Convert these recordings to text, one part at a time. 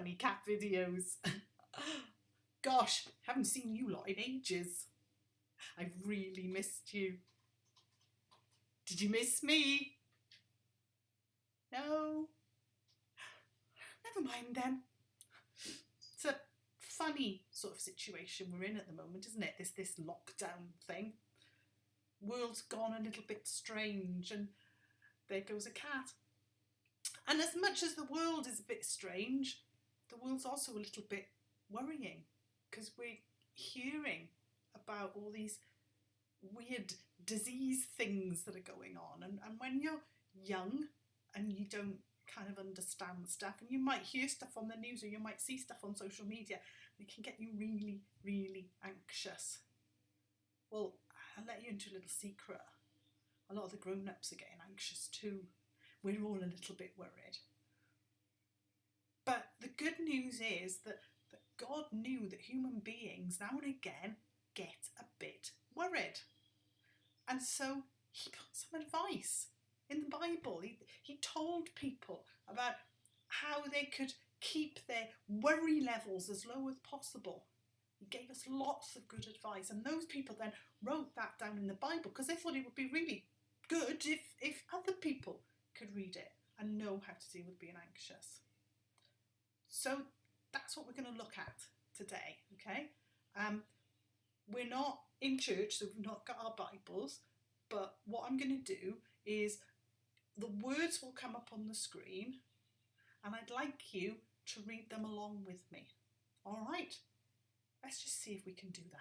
funny cat videos. Gosh, haven't seen you lot in ages. I've really missed you. Did you miss me? No? Never mind then. It's a funny sort of situation we're in at the moment, isn't it? This lockdown thing. World's gone a little bit strange, and there goes a cat. And as much as the world is a bit strange, the world's also a little bit worrying, because we're hearing about all these weird disease things that are going on. And when you're young and you don't kind of understand stuff, and you might hear stuff on the news or you might see stuff on social media, it can get you really, really anxious. Well, I'll let you into a little secret. A lot of the grown-ups are getting anxious too. We're all a little bit worried. But the good news is that God knew that human beings now and again get a bit worried. And so he put some advice in the Bible. He told people about how they could keep their worry levels as low as possible. He gave us lots of good advice, and those people then wrote that down in the Bible because they thought it would be really good if other people could read it and know how to deal with being anxious. So that's what we're going to look at today, okay? We're not in church, so we've not got our Bibles, but what I'm going to do is the words will come up on the screen, and I'd like you to read them along with me. All right? Let's just see if we can do that.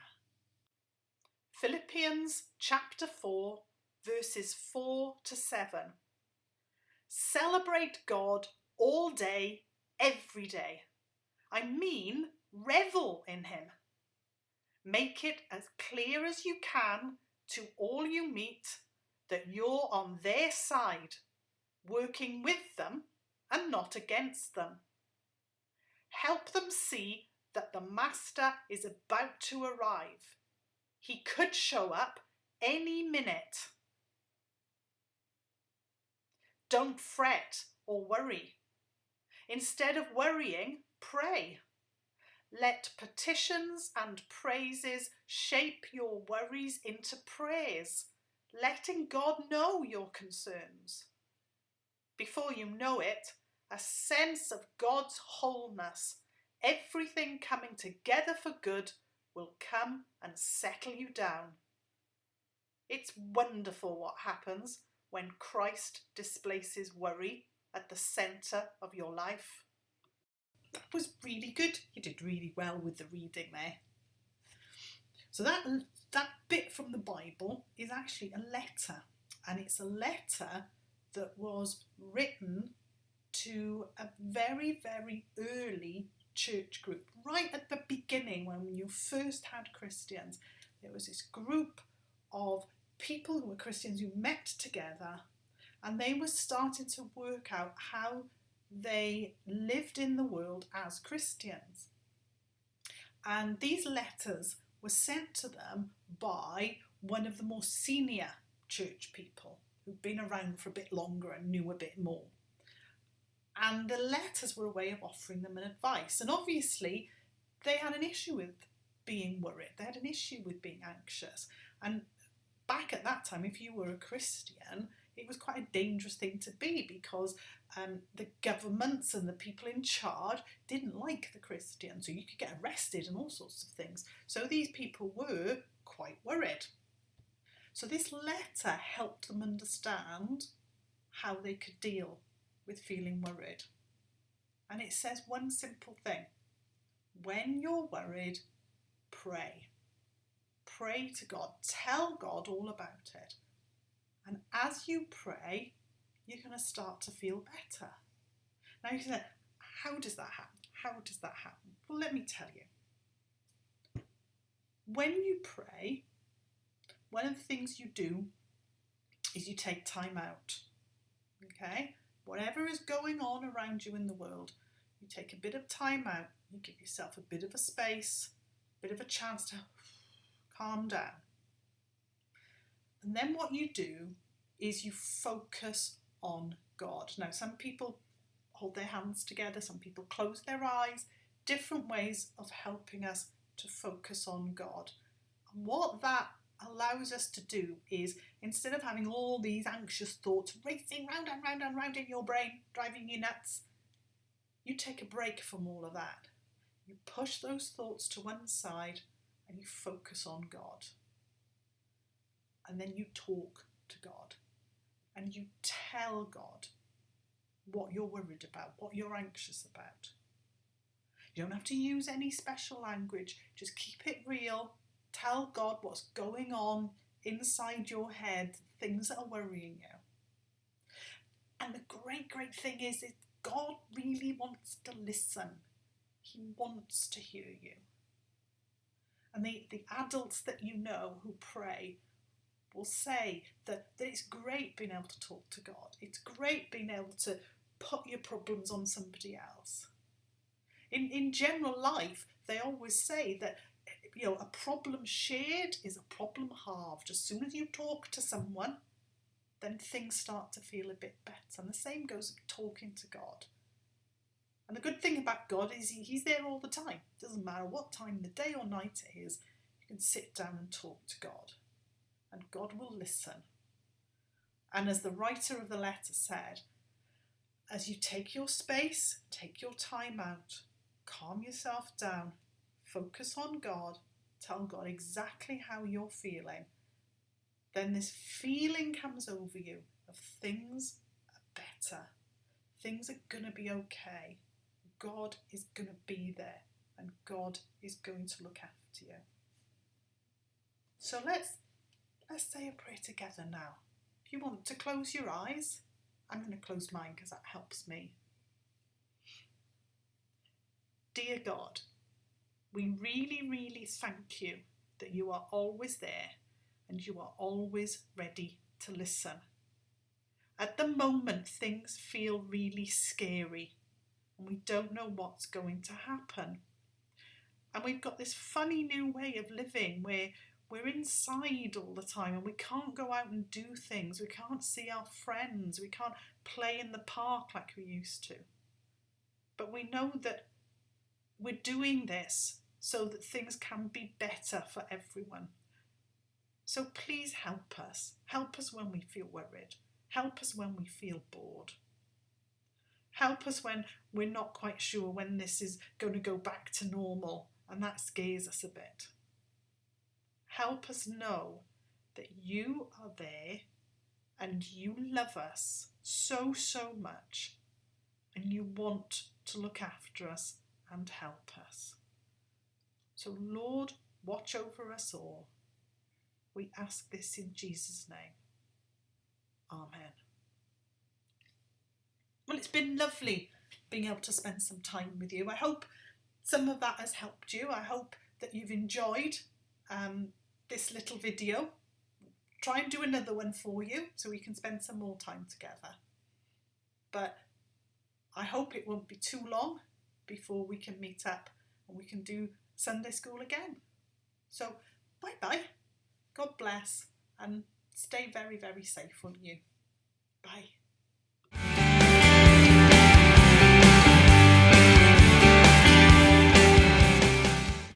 Philippians chapter 4, verses 4 to 7. Celebrate God all day, every day. I mean, revel in him. Make it as clear as you can to all you meet that you're on their side, working with them and not against them. Help them see that the Master is about to arrive. He could show up any minute. Don't fret or worry. Instead of worrying, pray. Let petitions and praises shape your worries into prayers, letting God know your concerns. Before you know it, a sense of God's wholeness, everything coming together for good, will come and settle you down. It's wonderful what happens when Christ displaces worry at the centre of your life. That was really good. You did really well with the reading there. So that bit from the Bible is actually a letter, and it's a letter that was written to a very, very early church group. Right at the beginning, when you first had Christians, there was this group of people who were Christians who met together, and they were starting to work out how they lived in the world as Christians. And these letters were sent to them by one of the more senior church people who'd been around for a bit longer and knew a bit more. And the letters were a way of offering them an advice. And obviously they had an issue with being worried. They had an issue with being anxious. And back at that time, if you were a Christian, it was quite a dangerous thing to be, because the governments and the people in charge didn't like the Christians, so you could get arrested and all sorts of things. So these people were quite worried. So this letter helped them understand how they could deal with feeling worried. And it says one simple thing: when you're worried, pray. Pray to God. Tell God all about it. And as you pray, you're going to start to feel better. Now you say, how does that happen? How does that happen? Well, let me tell you. When you pray, one of the things you do is you take time out. Okay? Whatever is going on around you in the world, you take a bit of time out. You give yourself a bit of a space, a bit of a chance to calm down. And then what you do is you focus on God. Now, some people hold their hands together, some people close their eyes, different ways of helping us to focus on God. And what that allows us to do is, instead of having all these anxious thoughts racing round and round and round in your brain, driving you nuts, you take a break from all of that. You push those thoughts to one side and you focus on God. And then you talk to God and you tell God what you're worried about, what you're anxious about. You don't have to use any special language, just keep it real. Tell God what's going on inside your head, things that are worrying you. And the great thing is God really wants to listen. He wants to hear you. And the adults that you know who pray will say that it's great being able to talk to God. It's great being able to put your problems on somebody else. In general life, they always say that, you know, a problem shared is a problem halved. As soon as you talk to someone, then things start to feel a bit better. And the same goes with talking to God. And the good thing about God is he's there all the time. It doesn't matter what time of the day or night it is, you can sit down and talk to God. And God will listen. And as the writer of the letter said, as you take your space, take your time out, calm yourself down, focus on God, tell God exactly how you're feeling, then this feeling comes over you of things are better, things are going to be okay, God is going to be there and God is going to look after you. So let's say a prayer together now. If you want to close your eyes, I'm going to close mine because that helps me. Dear God, we really thank you that you are always there and you are always ready to listen. At the moment, things feel really scary and we don't know what's going to happen. And we've got this funny new way of living where we're inside all the time and we can't go out and do things. We can't see our friends. We can't play in the park like we used to. But we know that we're doing this so that things can be better for everyone. So please help us. Help us when we feel worried. Help us when we feel bored. Help us when we're not quite sure when this is going to go back to normal and that scares us a bit. Help us know that you are there and you love us so much and you want to look after us and help us. So Lord, watch over us all. We ask this in Jesus' name. Amen. Well, it's been lovely being able to spend some time with you. I hope some of that has helped you. I hope that you've enjoyed this little video. Try and do another one for you so we can spend some more time together. But I hope it won't be too long before we can meet up and we can do Sunday school again. So bye-bye. God bless and stay very safe, won't you? Bye.